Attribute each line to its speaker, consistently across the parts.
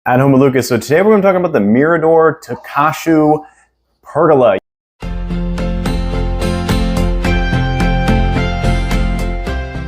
Speaker 1: At home with Lucas. So today we're going to talk about the Mirador Takasho Pergola.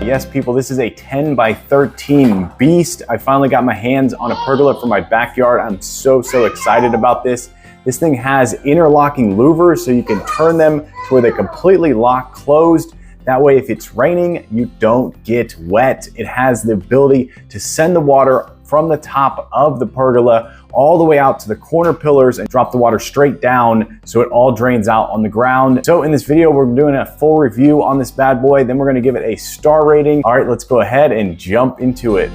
Speaker 1: Yes, people, this is a 10 by 13 beast. I finally got my hands on a pergola for my backyard. I'm so excited about this. This thing has interlocking louvers, so you can turn them to where they completely lock closed. That way, if it's raining, you don't get wet. It has the ability to send the water from the top of the pergola all the way out to the corner pillars and drop the water straight down so it all drains out on the ground. So in this video, we're doing a full review on this bad boy. Then we're gonna give it a star rating. All right, let's go ahead and jump into it.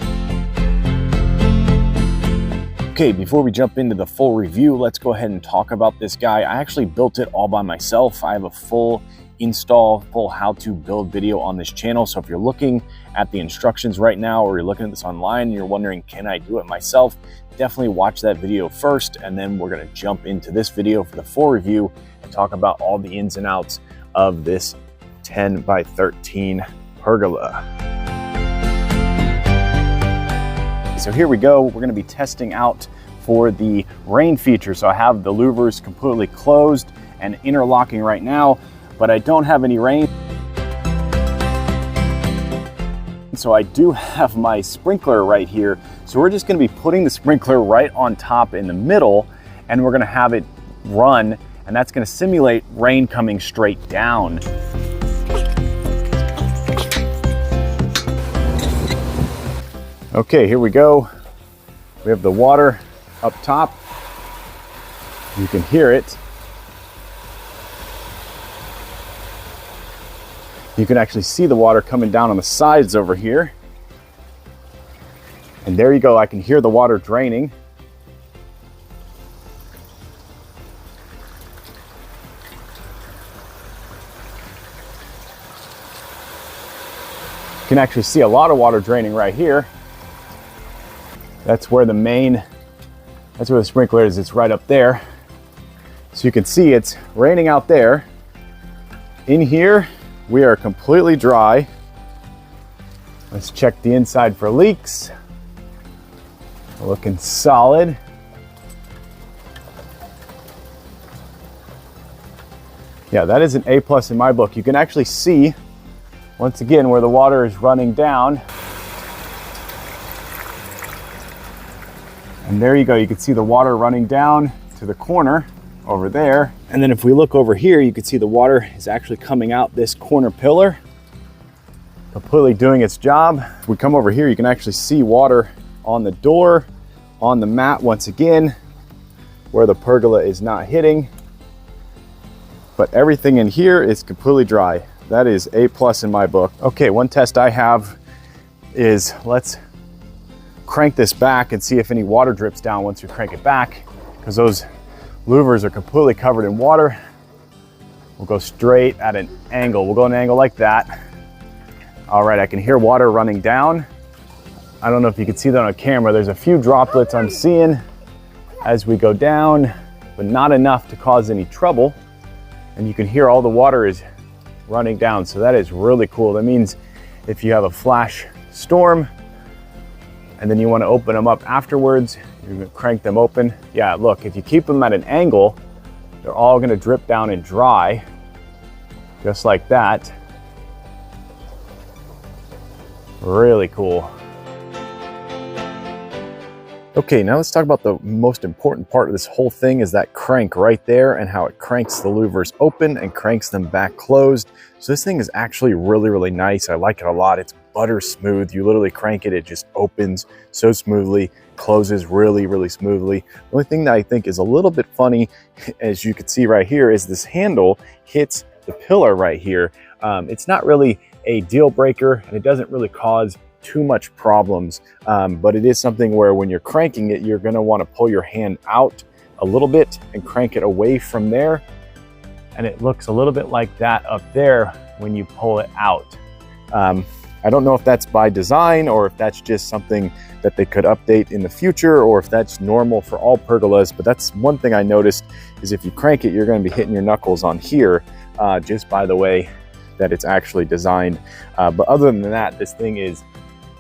Speaker 1: Okay, before we jump into the full review, let's go ahead and talk about this guy. I actually built it all by myself. I have a full install, full how-to build video on this channel. So if you're looking at the instructions right now, or you're looking at this online and you're wondering, can I do it myself? Definitely watch that video first, and then we're gonna jump into this video for the full review and talk about all the ins and outs of this 10 by 13 pergola. So here we go. We're gonna be testing out for the rain feature. So I have the louvers completely closed and interlocking right now, but I don't have any rain. So I do have my sprinkler right here. So we're just gonna be putting the sprinkler right on top in the middle, and we're gonna have it run, and that's gonna simulate rain coming straight down. Okay, here we go. We have the water up top. You can hear it. You can actually see the water coming down on the sides over here. And there you go, I can hear the water draining. You can actually see a lot of water draining right here. That's where that's where the sprinkler is. It's right up there. So you can see it's raining out there. In here, we are completely dry. Let's check the inside for leaks. Looking solid. Yeah, that is an A+ in my book. You can actually see, once again, where the water is running down. And there you go, you can see the water running down to the corner over there. And then if we look over here, you can see the water is actually coming out this corner pillar, completely doing its job. If we come over here, you can actually see water on the door, on the mat once again, where the pergola is not hitting. But everything in here is completely dry. That is A+ in my book. Okay, one test I have is, let's crank this back and see if any water drips down once we crank it back, because those louvers are completely covered in water. We'll go straight at an angle. We'll go an angle like that. All right, I can hear water running down. I don't know if you can see that on camera. There's a few droplets I'm seeing as we go down, but not enough to cause any trouble. And you can hear all the water is running down. So that is really cool. That means if you have a flash storm and then you want to open them up afterwards, you're going to crank them open. Yeah, look, if you keep them at an angle, they're all going to drip down and dry, just like that. Really cool. Okay, now let's talk about the most important part of this whole thing, is that crank right there, and how it cranks the louvers open and cranks them back closed. So this thing is actually really nice. I like it a lot. It's butter smooth. You literally crank it, it just opens so smoothly, closes really smoothly. The only thing that I think is a little bit funny, as you can see right here, is this handle hits the pillar right here. It's not really a deal breaker, and it doesn't really cause too much problems, but it is something where when you're cranking it, you're going to want to pull your hand out a little bit and crank it away from there, and it looks a little bit like that up there when you pull it out. I don't know if that's by design, or if that's just something that they could update in the future, or if that's normal for all pergolas, but that's one thing I noticed, is if you crank it, you're going to be hitting your knuckles on here, just by the way that it's actually designed. But other than that, this thing is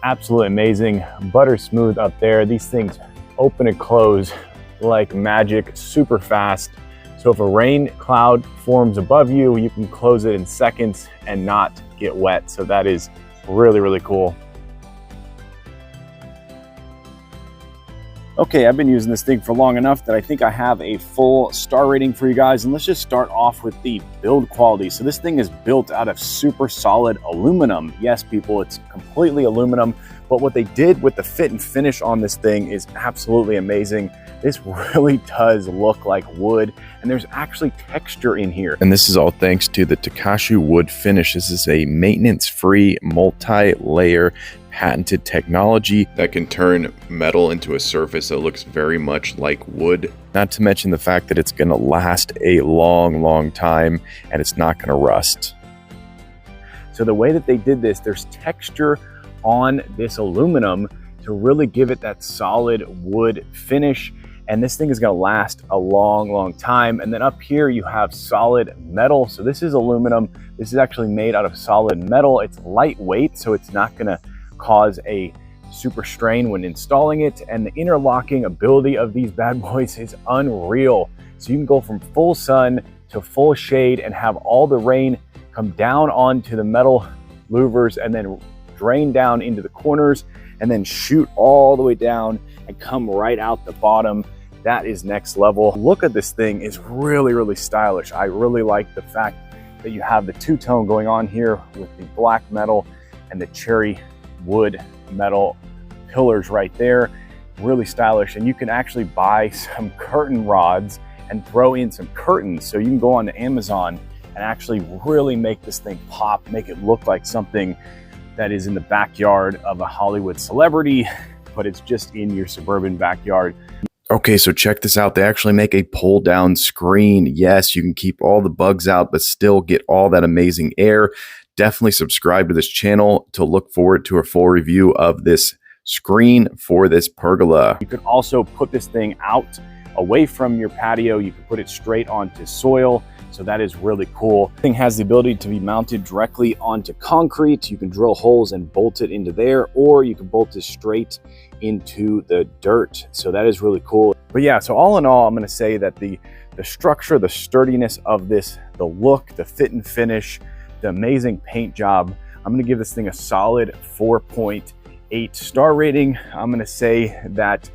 Speaker 1: absolutely amazing. Butter smooth up there. These things open and close like magic, super fast. So if a rain cloud forms above you, you can close it in seconds and not get wet. So that is really, really cool. Okay, I've been using this thing for long enough that I think I have a full star rating for you guys. And let's just start off with the build quality. So this thing is built out of super solid aluminum. Yes, people, it's completely aluminum. But what they did with the fit and finish on this thing is absolutely amazing. This really does look like wood, and there's actually texture in here. And this is all thanks to the Takasho wood finish. This is a maintenance-free, multi-layer patented technology that can turn metal into a surface that looks very much like wood. Not to mention the fact that it's going to last a long, long time, and it's not going to rust. So the way that they did this, there's texture on this aluminum to really give it that solid wood finish. And this thing is going to last a long, long time. And then up here you have solid metal. So this is aluminum. This is actually made out of solid metal. It's lightweight, so it's not going to cause a super strain when installing it. And the interlocking ability of these bad boys is unreal. So you can go from full sun to full shade and have all the rain come down onto the metal louvers and then drain down into the corners and then shoot all the way down and come right out the bottom. That is next level. Look at this thing, it's really, really stylish. I really like the fact that you have the two-tone going on here with the black metal and the cherry wood metal pillars right there. Really stylish. And you can actually buy some curtain rods and throw in some curtains. So you can go on to Amazon and actually really make this thing pop, make it look like something that is in the backyard of a Hollywood celebrity, but it's just in your suburban backyard. Okay, so check this out. They actually make a pull down screen. Yes, you can keep all the bugs out, but still get all that amazing air. Definitely subscribe to this channel to look forward to a full review of this screen for this pergola. You could also put this thing out away from your patio. You can put it straight onto soil. So that is really cool. The thing has the ability to be mounted directly onto concrete. You can drill holes and bolt it into there, or you can bolt it straight into the dirt. So that is really cool. But yeah, so all in all, I'm gonna say that the structure, the sturdiness of this, the look, the fit and finish, the amazing paint job, I'm gonna give this thing a solid 4.8 star rating. I'm gonna say that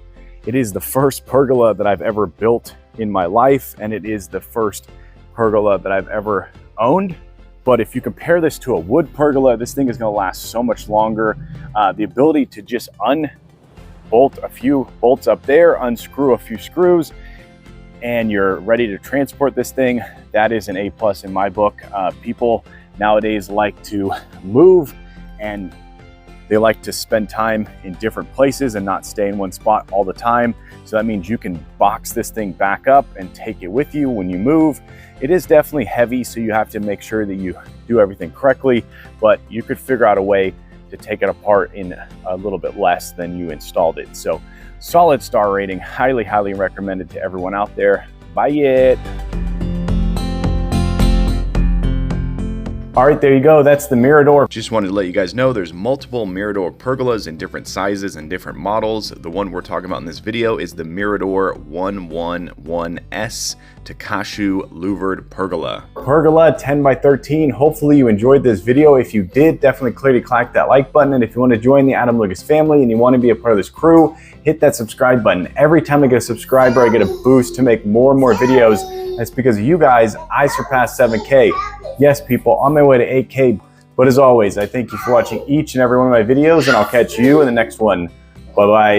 Speaker 1: it is the first pergola that I've ever built in my life, and it is the first pergola that I've ever owned. But if you compare this to a wood pergola, this thing is going to last so much longer. The ability to just unbolt a few bolts up there, unscrew a few screws, and you're ready to transport this thing, that is an A+ in my book. People nowadays like to move, and they like to spend time in different places and not stay in one spot all the time. So that means you can box this thing back up and take it with you when you move. It is definitely heavy, so you have to make sure that you do everything correctly, but you could figure out a way to take it apart in a little bit less than you installed it. So solid star rating, highly, highly recommended to everyone out there. Buy it. All right, there you go. That's the Mirador. Just wanted to let you guys know there's multiple Mirador pergolas in different sizes and different models. The one we're talking about in this video is the Mirador 111S Takasho Louvered pergola. Pergola 10x13. Hopefully you enjoyed this video. If you did, definitely clearly click that like button. And if you want to join the Adam Lucas family and you want to be a part of this crew, hit that subscribe button. Every time I get a subscriber, I get a boost to make more and more videos. That's because of you guys, I surpassed 7K. Yes, people, on my way to 8K. But as always, I thank you for watching each and every one of my videos, and I'll catch you in the next one. Bye-bye.